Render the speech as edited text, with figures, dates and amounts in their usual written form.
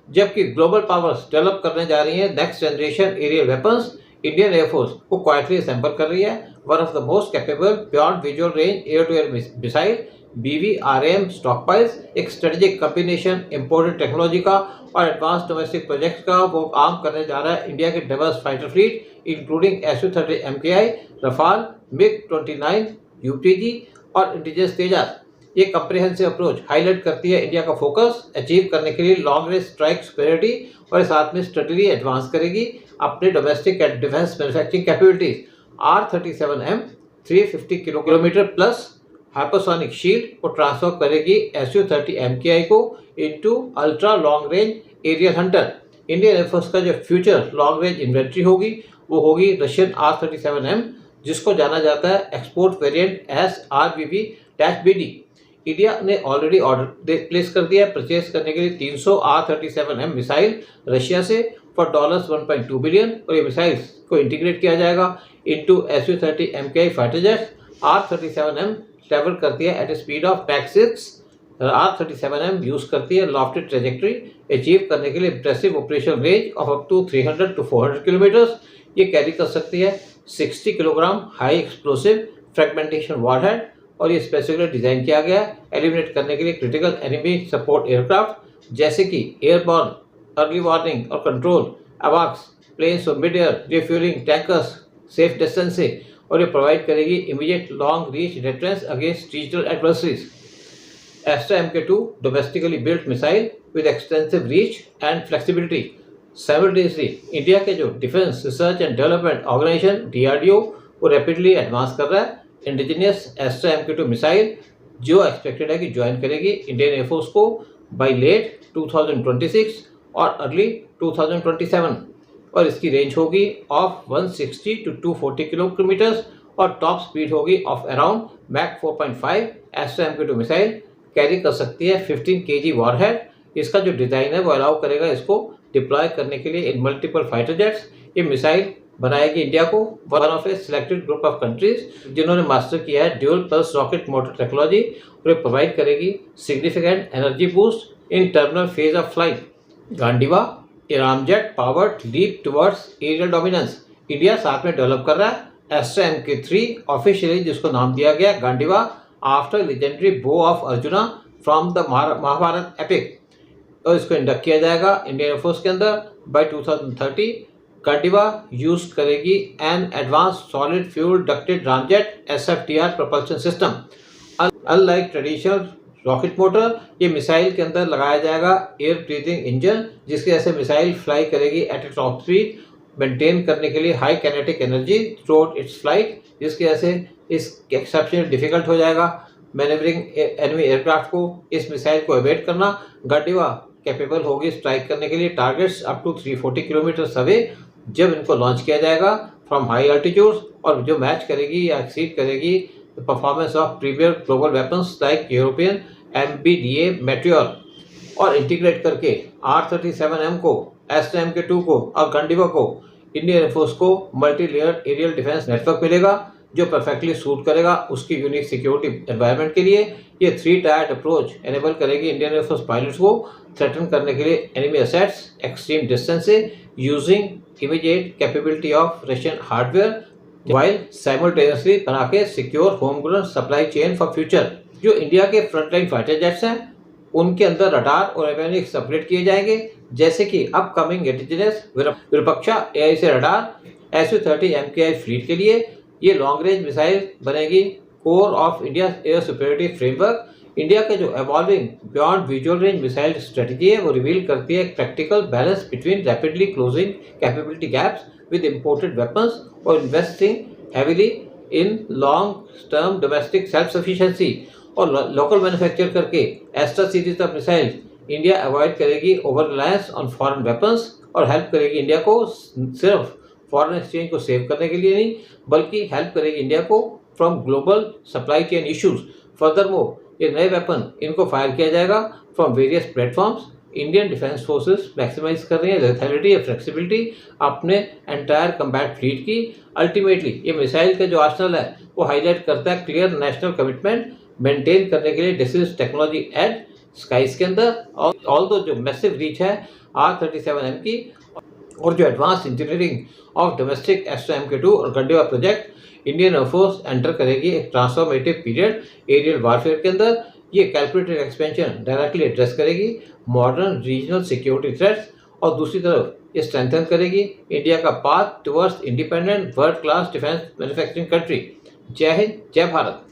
जबकि global powers develop करने जा रही हैं next generation aerial weapons, Indian air force को क्वाइटली असेंबल कर रही है one of the most capable beyond visual range air to air missile BVRAM stockpiles, एक स्ट्रेटेजिक कॉम्बिनेशन इंपोर्टेड टेक्नोलॉजी का और एडवांस डोमेस्टिक प्रोजेक्ट्स का वो आर्म करने जा रहा है इंडिया के diverse fighter fleet including Su-30 MKI, Rafale, MiG-29 UTG और इंडिजिनस तेजस। ये कंप्रिहेंसिव अप्रोच हाईलाइट करती है इंडिया का फोकस अचीव करने के लिए लॉन्ग रेंज स्ट्राइक सुपेरियरिटी और साथ में स्ट्रेटजी एडवांस करेगी अपने domestic and defence manufacturing capabilities. R-37M 350 kilometre plus hypersonic shield को ट्रांसफर करेगी Su-30 MKI को into ultra long range aerial hunter. Indian air force का जो फ्यूचर लॉन्ग रेंज इन्वेंट्री होगी वो होगी रशियन R-37M, जिसको जाना जाता है export variant as RBB-BD। India ने ऑलरेडी ऑर्डर प्लेस कर दिया है परचेज करने के लिए 300 R-37M मिसाइल रशिया से फॉर $1.2 बिलियन और ये मिसाइल्स को इंटीग्रेट किया जाएगा into Su-30 MKI fighter jets. R-37M travel करती है at a speed of mach 6। R-37M use करती है लॉफ्टेड ट्रेजेक्टरी अचीव करने के लिए impressive operational range of up to 300 to 400 kilometres. ये कैरी कर सकती है 60 kilogram high explosive fragmentation warhead और ये स्पेसिफिकली डिजाइन किया गया है एलिमिनेट करने के लिए क्रिटिकल एनिमी सपोर्ट एयरक्राफ्ट जैसे कि एयरबॉर्न अर्ली वार्निंग और कंट्रोल, अवाक्स, प्लेन्स और mid air refuelling, tankers safe distance से, और ये प्रोवाइड करेगी immediate long reach defence against regional adversaries. Astra Mk2 domestically built missile with extensive reach and flexibility. Simultaneously India के जो defence research and development organisation DRDO वो rapidly advance कर रहा है इंडिजिनियस Astra Mk2 मिसाइल, जो expected है कि join करेगी इंडियन एयरफोर्स को बाई लेट 2026 और अर्ली 2027 और इसकी रेंज होगी ऑफ 160 to 240 किलोमीटर्स और टॉप स्पीड होगी of around mach 4.5। Astra Mk2 missile carry कर सकती है 15 kg वॉरहेड। इसका जो डिज़ाइन है वो अलाउ करेगा इसको डिप्लॉय करने के लिए इन मल्टीपल फाइटर जेट्स। ये मिसाइल बनाएगी इंडिया को one of a selected group of countries जिन्होंने मास्टर किया है dual pulse rocket motor technology और ये प्रोवाइड करेगी significant energy boost in terminal phase of flight. Gandiva ramjet powered leap towards aerial dominance India साथ में डेवलप कर रहा है Astra Mk3 ऑफिशियली, जिसको नाम दिया गया Gandiva after legendary bow of Arjuna from the Mahabharata epic, और इसको इंडक्ट किया जाएगा इंडियन एयरफोर्स के अंदर बाय 2030। गांडीवा यूज करेगी an advance solid fuel ducted ramjet SFTR propulsion system. Unlike traditional rocket motor, ये मिसाइल के अंदर लगाया जाएगा एयर ब्रीथिंग इंजन जिसकी वजह से मिसाइल फ्लाई करेगी एट ए टॉप स्पीड मेंटेन करने के लिए high kinetic energy through it's flight, जिसकी वजह से इस एक्सेप्शनली डिफिकल्ट हो जाएगा मैनेवरिंग एनिमी एयरक्राफ्ट को इस मिसाइल को एवेट करना। गांडीवा कैपेबल होगी स्ट्राइक करने के लिए targets up to 340 kilometre away जब इनको लॉन्च किया जाएगा फ्रॉम हाई अल्टीट्यूड्स, और जो मैच करेगी या एक्सीड करेगी the performance of premier global weapons like European MBDA meteor, और इंटीग्रेट करके R-37M को Astra Mk2 को और गांडीवा को इंडियन एयरफोर्स को multi layer aerial defence network मिलेगा जो परफेक्टली सूट करेगा उसकी यूनिक सिक्योरिटी एनवायरनमेंट के लिए। ये 3 टायर्ड अप्रोच एनेबल करेगी इंडियन एयरफोर्स पायलट्स को थ्रेटन करने के लिए एनिमी एसेट्स एक्सट्रीम डिस्टेंस से using immediate capability of Russian hardware while simultaneously बना के secure home grown supply chain for future. जो इंडिया के फ्रंटलाइन फाइटर जेट्स हैं उनके अंदर रडार और एवियोनिक्स अपग्रेड किए जाएंगे, जैसे कि अपकमिंग इंडिजिनस विरूपाक्षा AI से रडार Su-30 MKI फ्लीट के लिए ये लॉन्ग रेंज मिसाइल बनेगी core of India air superiority framework. India के जो evolving beyond visual range missile strategy है वो रिवील करती है practical balance between rapidly closing capability gaps with imported weapons और investing heavily in long term domestic self sufficiency, और local manufacture करके Astra series of missile India avoid करेगी over reliance on foreign weapons और help करेगी India को सिर्फ foreign exchange को save करने के लिए नहीं बल्कि हेल्प करेगी इंडिया को from global supply chain issues. Furthermore ये नए वेपन इनको फायर किया जाएगा from various platforms. Indian defence forces maximise कर रही है लेथैलिटी या फ्लेक्सिबिलिटी अपने एंटायर कम्बैट फ्लीट की। अल्टीमेटली ये मिसाइल का जो आर्सेनल है वो हाईलाइट करता है क्लियर नेशनल कमिटमेंट मेंटेन करने के लिए डिफेंस टेक्नोलॉजी एड स्काइस के अंदर। ऑल दो जो मैसिव रीच है R-37M की और जो advance engineering of domestic SOMK2 और गंडेवा प्रोजेक्ट इंडियन एयरफोर्स एंटर करेगी एक ट्रांसफॉर्मेटिव पीरियड एरियल वारफेयर के अंदर। ये कैलकुलेटेड एक्सपेंशन डायरेक्टली एड्रेस करेगी मॉडर्न रीजनल सिक्योरिटी थ्रेट्स और दूसरी तरफ ये स्ट्रेंथन करेगी इंडिया का path towards independent world class defence manufacturing country. जय हिंद, जय भारत।